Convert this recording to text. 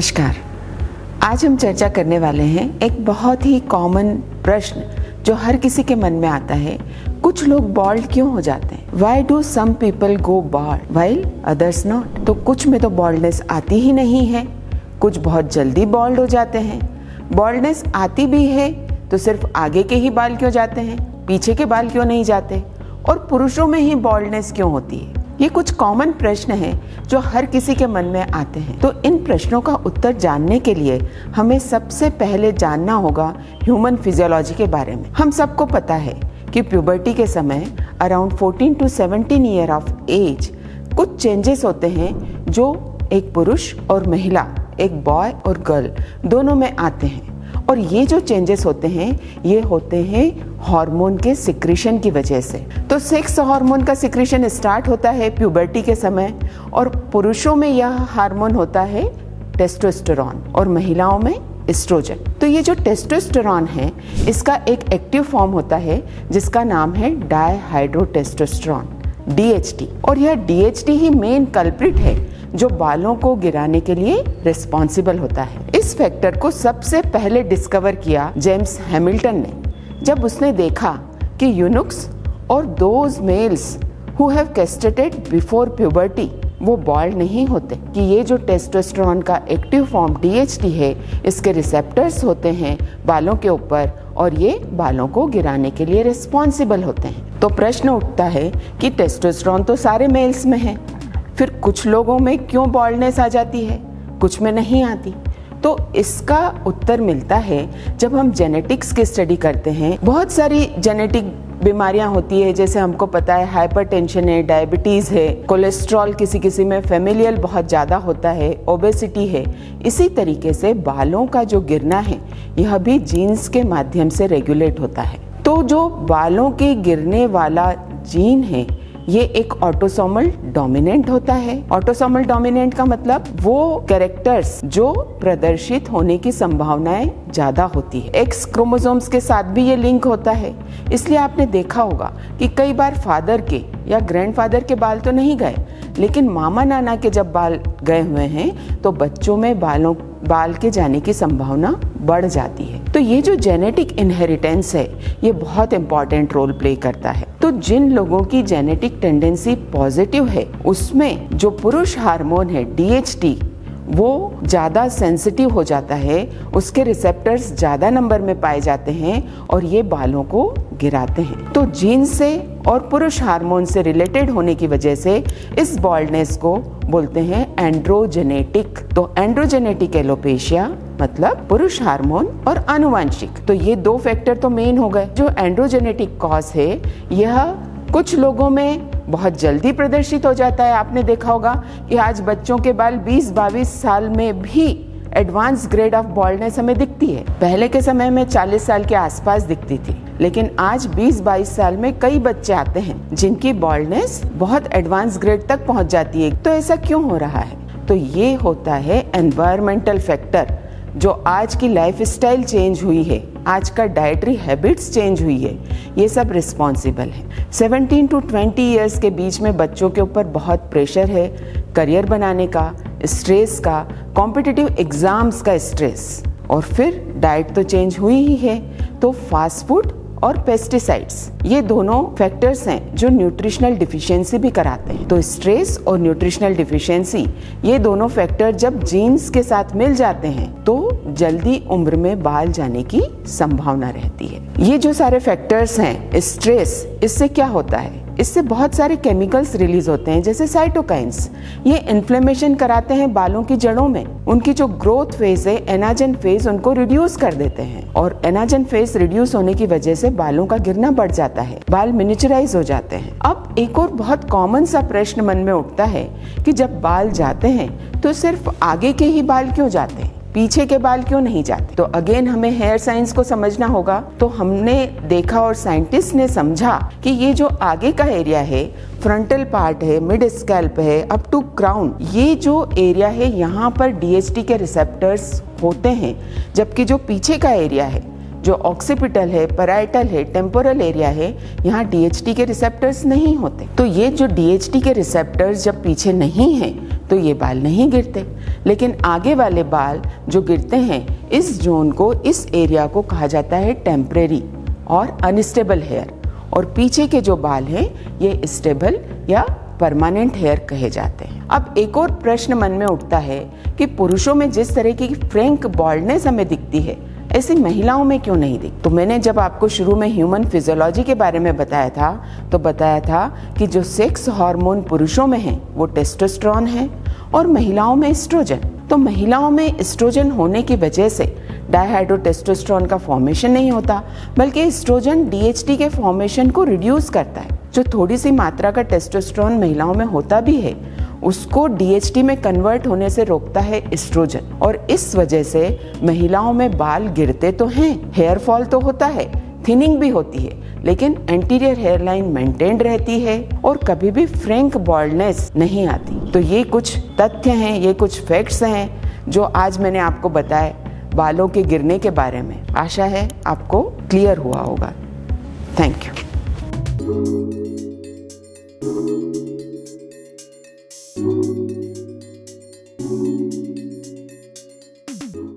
नमस्कार। आज हम चर्चा करने वाले हैं एक बहुत ही कॉमन प्रश्न जो हर किसी के मन में आता है। कुछ लोग बॉल्ड क्यों हो जाते हैं? Why do some people go bald while others not? तो कुछ में तो बॉल्डनेस आती ही नहीं है, कुछ बहुत जल्दी बॉल्ड हो जाते हैं। बॉल्डनेस आती भी है तो सिर्फ आगे के ही बाल क्यों जाते हैं, पीछे के बाल क्यों नहीं जाते? और पुरुषों में ही बॉल्डनेस क्यों होती है? ये कुछ कॉमन प्रश्न हैं जो हर किसी के मन में आते हैं। तो इन प्रश्नों का उत्तर जानने के लिए हमें सबसे पहले जानना होगा ह्यूमन फिजियोलॉजी के बारे में। हम सबको पता है कि प्यूबर्टी के समय around 14 to 17 year of age कुछ चेंजेस होते हैं जो एक पुरुष और महिला, एक बॉय और गर्ल दोनों में आते हैं। और ये जो चेंजेस होते हैं ये होते हैं हार्मोन के सिक्रीशन की वजह से। तो सेक्स हार्मोन का सिक्रीशन स्टार्ट होता है प्यूबर्टी के समय और पुरुषों में यह हार्मोन होता है टेस्टोस्टेरॉन और महिलाओं में एस्ट्रोजन। तो ये जो टेस्टोस्टेरॉन है इसका एक एक्टिव फॉर्म होता है जिसका नाम है डायहाइड्रोटेस्टोस्टेरॉन, DHT। और यह DHT ही मेन कल्प्रिट है जो बालों को गिराने के लिए रिस्पॉन्सिबल होता है। इस फैक्टर को सबसे पहले डिस्कवर किया जेम्स हैमिल्टन ने, जब उसने देखा कि यूनुक्स और those males who have castrated before puberty वो बॉल्ड नहीं होते, कि ये जो टेस्टोस्टेरॉन का एक्टिव फॉर्म DHT है इसके रिसेप्टर्स होते हैं बालों के ऊपर और ये बालों को गिराने के लिए रिस्पॉन्सिबल होते हैं। तो प्रश्न उठता है कि टेस्टोस्टेरॉन तो सारे मेल्स में है, फिर कुछ लोगों में क्यों बॉल्डनेस आ जाती है, कुछ में नहीं आती? तो इसका उत्तर मिलता है जब हम जेनेटिक्स की स्टडी करते हैं। बहुत सारी जेनेटिक बीमारियां होती है, जैसे हमको पता है हाइपरटेंशन है, डायबिटीज़ है, कोलेस्ट्रॉल किसी किसी में फैमिलियल बहुत ज़्यादा होता है, ओबेसिटी है। इसी तरीके से बालों का जो गिरना है यह भी जीन्स के माध्यम से रेगुलेट होता है। तो जो बालों के गिरने वाला जीन है ये एक ऑटोसोमल डोमिनेंट होता है। ऑटोसोमल डोमिनेंट का मतलब वो कैरेक्टर्स जो प्रदर्शित होने की संभावनाएं ज्यादा होती है। एक्स क्रोमोसोम्स के साथ भी ये लिंक होता है। इसलिए आपने देखा होगा कि कई बार फादर के या ग्रैंडफादर के बाल तो नहीं गए, लेकिन मामा नाना के जब बाल गए हुए हैं तो बच्चों में बाल के जाने की संभावना बढ़ जाती है। तो ये जो जेनेटिक इनहेरिटेंस है ये बहुत इंपॉर्टेंट रोल प्ले करता है। तो जिन लोगों की जेनेटिक टेंडेंसी पॉजिटिव है उसमें जो पुरुष हार्मोन है DHT वो ज़्यादा सेंसिटिव हो जाता है, उसके रिसेप्टर्स ज़्यादा नंबर में पाए जाते हैं और ये बालों को गिराते हैं। तो जीन से और पुरुष हार्मोन से रिलेटेड होने की वजह से इस बॉल्डनेस को बोलते हैं एंड्रोजेनेटिक। तो एंड्रोजेनेटिक एलोपेशिया मतलब पुरुष हार्मोन और आनुवांशिक। तो ये दो फैक्टर तो मेन हो गए। जो एंड्रोजेनेटिक कॉज है यह कुछ लोगों में बहुत जल्दी प्रदर्शित हो जाता है। आपने देखा होगा कि आज बच्चों के बाल 20-22 साल में भी एडवांस ग्रेड ऑफ बॉल्डनेस हमें दिखती है। पहले के समय में 40 साल के आसपास दिखती थी, लेकिन आज 20-22 साल में कई बच्चे आते हैं जिनकी बॉल्डनेस बहुत एडवांस ग्रेड तक पहुंच जाती है। तो ऐसा क्यों हो रहा है? तो ये होता है एनवायरमेंटल फैक्टर। जो आज की लाइफ स्टाइल चेंज हुई है, आज का डाइटरी हैबिट्स चेंज हुई है, ये सब रिस्पॉन्सिबल है। 17 to 20 ईयर्स के बीच में बच्चों के ऊपर बहुत प्रेशर है करियर बनाने का, स्ट्रेस का, कॉम्पिटिटिव एग्जाम्स का स्ट्रेस, और फिर डाइट तो चेंज हुई ही है। तो फास्ट फूड और पेस्टिसाइड्स ये दोनों फैक्टर्स हैं जो न्यूट्रिशनल डिफिशियंसी भी कराते हैं। तो स्ट्रेस और न्यूट्रिशनल डिफिशियंसी ये दोनों फैक्टर जब जीन्स के साथ मिल जाते हैं तो जल्दी उम्र में बाल जाने की संभावना रहती है। ये जो सारे फैक्टर्स हैं, स्ट्रेस, इससे क्या होता है? इससे बहुत सारे केमिकल्स रिलीज होते हैं जैसे साइटोकाइंस। ये इन्फ्लेमेशन कराते हैं बालों की जड़ों में। उनकी जो ग्रोथ फेज है, एनाजन फेज, उनको रिड्यूस कर देते हैं और एनाजन फेज रिड्यूस होने की वजह से बालों का गिरना बढ़ जाता है, बाल मिनिचराइज हो जाते हैं। अब एक और बहुत कॉमन सा प्रश्न मन में उठता है कि जब बाल जाते हैं तो सिर्फ आगे के ही बाल क्यों जाते हैं, पीछे के बाल क्यों नहीं जाते? तो अगेन हमें हेयर साइंस को समझना होगा। तो हमने देखा और साइंटिस्ट ने समझा कि ये जो आगे का एरिया है, फ्रंटल पार्ट है, मिड स्कैल्प है, अप टू क्राउन, ये जो एरिया है यहाँ पर DHT के रिसेप्टर्स होते हैं, जबकि जो पीछे का एरिया है, जो ऑक्सीपिटल है, पैराइटल है, टेम्पोरल एरिया है, यहाँ DHT के रिसेप्टर्स नहीं होते। तो ये जो DHT के रिसेप्टर्स जब पीछे नहीं हैं तो ये बाल नहीं गिरते। लेकिन आगे वाले बाल जो गिरते हैं, इस जोन को, इस एरिया को कहा जाता है टेम्परेरी और अनस्टेबल हेयर, और पीछे के जो बाल हैं ये स्टेबल या परमानेंट हेयर कहे जाते हैं। अब एक और प्रश्न मन में उठता है कि पुरुषों में जिस तरह की फ्रैंक बॉल्डनेस हमें दिखती है, ऐसी महिलाओं में क्यों नहीं दिखती? तो मैंने जब आपको शुरू में ह्यूमन फिजियोलॉजी के बारे में बताया था, तो बताया था कि जो सेक्स हार्मोन पुरुषों में है वो टेस्टोस्टेरोन है और महिलाओं में एस्ट्रोजन। तो महिलाओं में एस्ट्रोजन होने की वजह से डायहाइड्रोटेस्टोस्टेरोन का फॉर्मेशन नहीं होता, बल्कि एस्ट्रोजन डीएचटी के फॉर्मेशन को रिड्यूस करता है। जो थोड़ी सी मात्रा का टेस्टोस्टेरोन महिलाओं में होता भी है, उसको डीएचटी में कन्वर्ट होने से रोकता है एस्ट्रोजन, और इस वजह से महिलाओं में बाल गिरते तो हैं, हेयर फॉल तो होता है, थिनिंग भी होती है, लेकिन एंटीरियर हेयर लाइन मेंटेन्ड रहती है और कभी भी फ्रैंक बॉल्डनेस नहीं आती। तो ये कुछ तथ्य हैं, ये कुछ फैक्ट्स हैं जो आज मैंने आपको बताए बालों के गिरने के बारे में। आशा है आपको क्लियर हुआ होगा। Thank you.